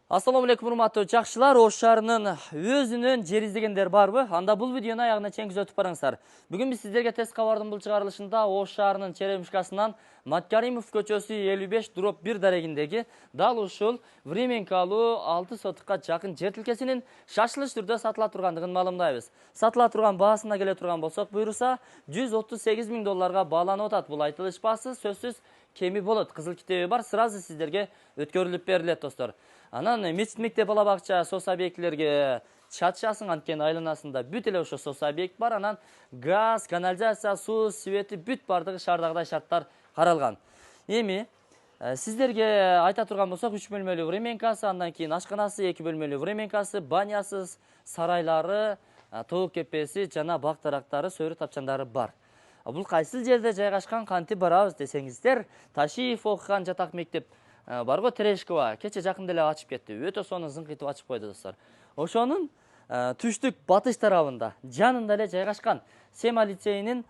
Assalamu алейкум, урматтуу жакшылар. Ош шаарынын өзүнүн жер издегендер барбы? Анда бул видеону аягына чейин күзөтүп барыңыздар. Бүгүн биз сиздерге тест кабардын бул чыгарылышында Ош шаарынын Черемушкасынан Маткаримов көчөсү 55/1 дарегиндеги дал ушул временкалуу 6 сотукка жакын жер тилкесинин шашылыш түрдө сатыла тургандыгын маалымдайбыз. Сатыла турган баасына келе турган болсок, буйруса $138 000 бааланып атат. Бул айтылыш баасы сөзсүз кеми болот. Кызыл китеби бар, сразу сиздерге өткөрүлүп берилет, достор. Анан мечит, мектеп, бала бакча, сос объектилерге чатышасың, анткени айланасында бүт эле ошо сос объект бар. Анан газ, канализация, суу, свети бүт бардыгы шаардагыдай шарттар каралган. Эми сиздерге айта турган болсок, 3 бөлмөлүү временкасы, андан кийин ашканасы, 2 бөлмөлүү временкасы, банясы, сарайлары, тоок кепеси жана бак дарактары, сөрү тапчандары бар. Бул кайсыл жерде жайгашкан, кантип барабыз десеңиздер, Ташиев окуган жатак мектеп барго, Терешкова кече жакында эле ачып кетти. Өтө сонун зыңкытып ачып койду, достор. Ошонун түштүк батыш тарабында, жанында эле жайгашкан. Сема лицейинин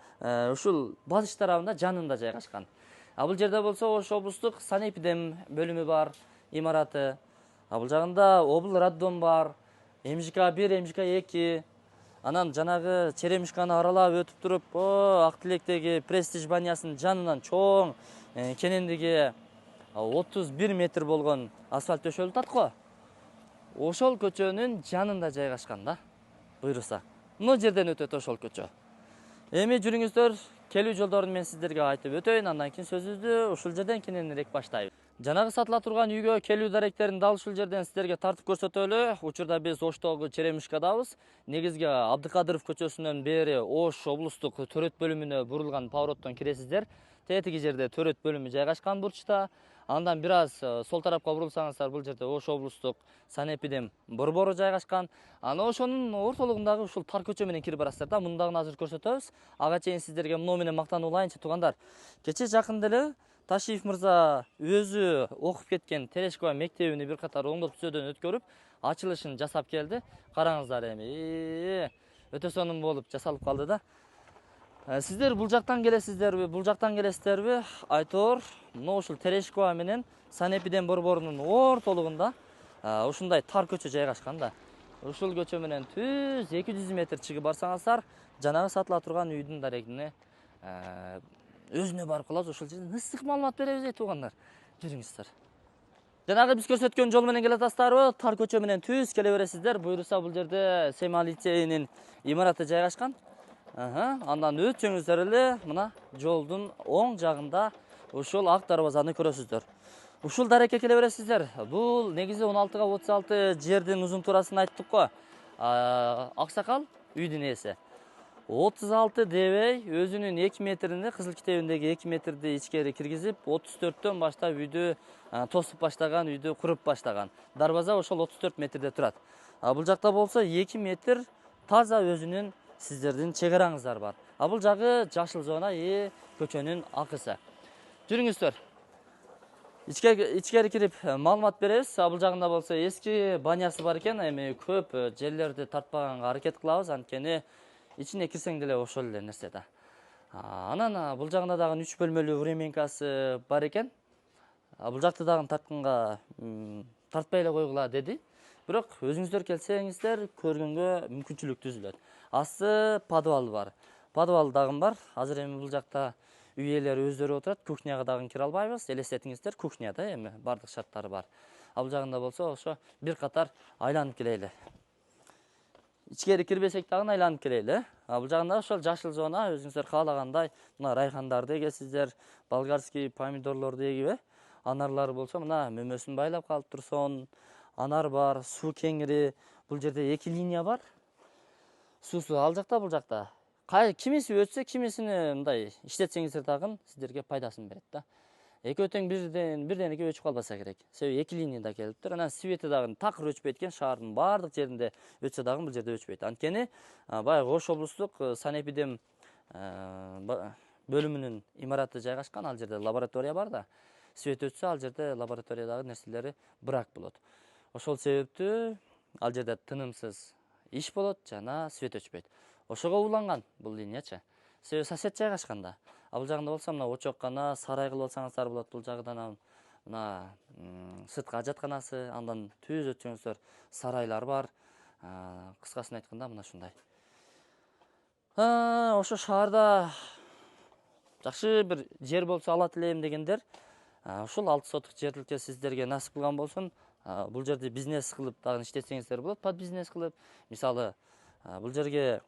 ушул батыш тарабында жанында жайгашкан. Бул жерде болсо Ош облустук санэпидем бөлүмү бар, имараты. Бул жагында обл роддом бар, МЖК-1, МЖК-2. Анан жанагы Черемушканы аралап өтүп туруп, Ак Тилектеги Престиж банясынын жанынан чоң кенендиги 31 метр болгон асфальт төшөлүп атат го. Ошол көчөнүн жанында жайгашкан да. Буйруса. Мына жерден өтөт ошол көчө. Эми жүрүңүздөр, келүү жолдорун мен сиздерге айтып өтөйүн, андан кийин сөзүбүздү ушул жерден кененирээк баштайбыз. Жанагы сатыла турган үйгө келүү даректерин дал ушул жерден сиздерге тартып көрсөтөлү. Учурда биз Оштогу Черемушкадабыз. Негизги Абдыкадыров көчөсүнөн бери Ош облустук төрөт бөлүмүнө бурулган повороттон киресиздер. Тетиги жерде төрөт бөлүмү жайгашкан бурчта. Андан бир аз сол тарапка бурулсаңыздар, бул жерде Ош облустук санэпидем борбору жайгашкан. Ана ошонун ортолугундагы ушул тар көчө менен кирип барасыздар да. Мындагын азыр көрсөтөбүз. Ага чейин сиздерге муну менен мактанып улайынчы, туугандар. Кече жакында эле Ташиев мырза өзү окуп кеткен Терешкова мектебини бир катар оңдоп түзөөдөн өткөрүп, ачылышын жасап келди. Караңыздар эми. Өтө сонун болуп жасалып калды да. Сиздер бул жактан келесиздерби, бул жактан келесиздерби? Айтор, мына ушул Терешкова менен санэпидем борборунун ортолугунда ушундай тар көчө жайгашкан да. Ушул көчө менен түз 200 метр чыгып барсаңыздар, жанагы сатыла турган үйдүн дарегине өзүнө барып калабыз. Ошол жерден ысык маалымат беребиз, туугандар. Жүрүңүздөр. Жанагы биз көрсөткөн жол менен келе атасыздарбы? Тар көчө менен түз келе бересиздер. Буйруса бул жерде Сема лицейинин имараты жайгашкан. Андан өтсөңүздөр эле мына жолдун оң жагында ушул ак дарбазаны көрөсүздөр. Ушул дарекке келе бересиздер. Бул негизи 16 га 36 жердин узун туурасын айттык го. Аксакал үйдүн ээси. 36 дебей өзүнүн 2 метринде, кызыл китебиндеги 2 метрди ичкери киргизип, 34төн баштап үйдү тосуп баштаган, үйдү куруп баштаган. Дарбаза ошол 34 метрде турат. Бул жакта болсо 2 метр таза өзүнүн сиздердин чегараңыздар бар. Бул жагы жашыл зона, көчөнүн акысы. Жүрүңүздөр. Ичкери кирип маалымат беребиз. Бул жагында болсо эски банясы бар экен. Эми көп жерлерди тартпаганга аракет кылабыз, анткени ичине кирсең деле ошол эле нерсе да. Анан бул жагында дагы 3 бөлмөлүү временкасы бар экен. Бул жакты дагы тартканга тартпай эле койгула деди. Бирок өзүңүздөр келсеңиздер көргөнгө мүмкүнчүлүк түзүлөт. Асты подвал бар. Подвал дагы бар. Азыр эми бул жакта үй ээлери өздөрү отурат. Кухняга дагы кире албайбыз. Элестетиңиздер, кухняда эми бардык шарттары бар. Бул жагында болсо ошо бир катар айланып келели. Ичкери кирбесек дагы айланып келели. Бул жагында ошол жашыл зона, өзүңүздөр каалагандай мына райхандарды эгесиздер, болгарский помидорлорду эгип, анарлар болсо мына мөмөсүн байлап калып турсон. Анар бар, суу кеңири. Бул жерде 2 линия бар. Суусу ал жакта, бул жакта. Кимиси өтсө, кимисини мындай иштетсеңиздер дагы сиздерге пайдасын берет да. Экөө тең бирден-эке өчүп калбаса керек. Себеби 2 линияда келиптир. Анан свети дагы такыр өчпөйт экен, шаардын бардык жеринде өтсө дагы бул жерде өчпөйт. Анткени баягы Ош облустук санэпидем бөлүмүнүн имараты жайгашкан, ал жерде лаборатория бар да. Свет өтсө, ал жерде лабораториядагы нерселери брак болот. Ошол себептүү ал жерде тынымсыз иш болот жана свет өчпөйт. Ошого уланган бул линиячы. Себеби сосед жайгашкан да. Бул жагында болсо мына очок кана, сарай кылып алсаңыздар болот. Бул жагынан мына сыртқы ажатканасы, андан түз өтсөңүздөр сарайлар бар. Кыскасын айтканда мына ушундай. Ошо шаарда жакшы бир жер болсо алат элем дегендер, ушул 6 соток жерликте сиздерге насип кылган болсун. Бул жерде бизнес кылып дагы иштесеңиздер болот, под бизнес кылып. Мисалы, бул жерге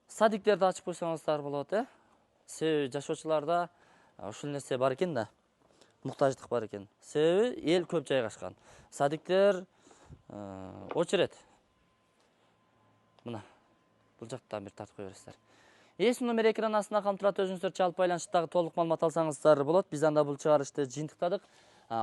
садиктерди ачып койсоңуздар болот, Себеби жашоочуларда ушул нерсе бар экен да. Муктаждык бар экен. Себеби эл көп жайгашкан. Садиктер очерет. Мына бул жактан бир тартып кое бересиздер. Эсим номер экран астына камтылат, өзүңүздөр чалып байланыштагы толук маалымат алсаңыздар болот. Биз анда бул чыгарышты жыйынтыктадык.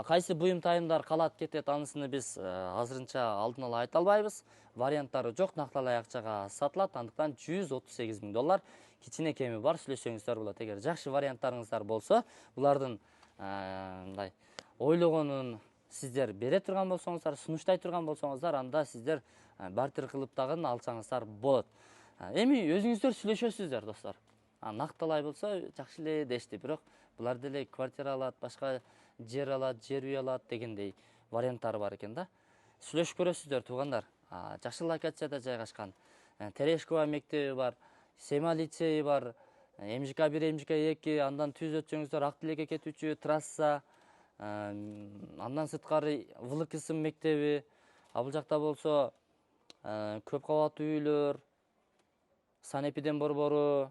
Кайсы буюм тайымдар калат кетет, анысыны биз азырынча алдын ала айта албайбыз. Варианттары жок, накталай акчага сатылат. Андыктан $138,000 кичине кеми бар, сүйлөшсөңүздөр болот. Эгер жакшы варианттарыңыздар болсо, булардын мындай ойлогонун сиздер бере турган болсоңуздар, сунуштай турган болсоңуздар, анда сиздер бартер кылып дагы алсаңыздар болот. Эми өзүңүздөр сүйлөшөсүздөр, достор. Накталай болсо жакшы эле дешти, бирок булар деле квартира алат, башка жер алат, жер үй алат дегендей варианттары бар экен да. Сүйлөшүп көрөсүздөр, туугандар. Жакшы локацияда жайгашкан. Терешкова мектеби бар, Сема лицейи бар, МЖК-1, МЖК-2, андан түз өтсөңүздөр Ак Тилекке кетүүчү трасса, андан сырткары ВЛКСМ мектеби, бул жакта болсо көп кабаттуу үйлөр, Санэпиден борбору,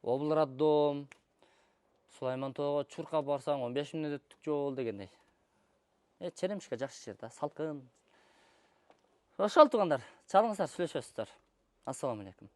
облроддом, Сулаймантоого Чурка барсаң 15 мүнөттүк жол дегендей. Черемишка жакшы жер да, салкын. Ошол туугандар, чалыңыздар, сүйлөшөсүздөр. Ассаламу алейкум.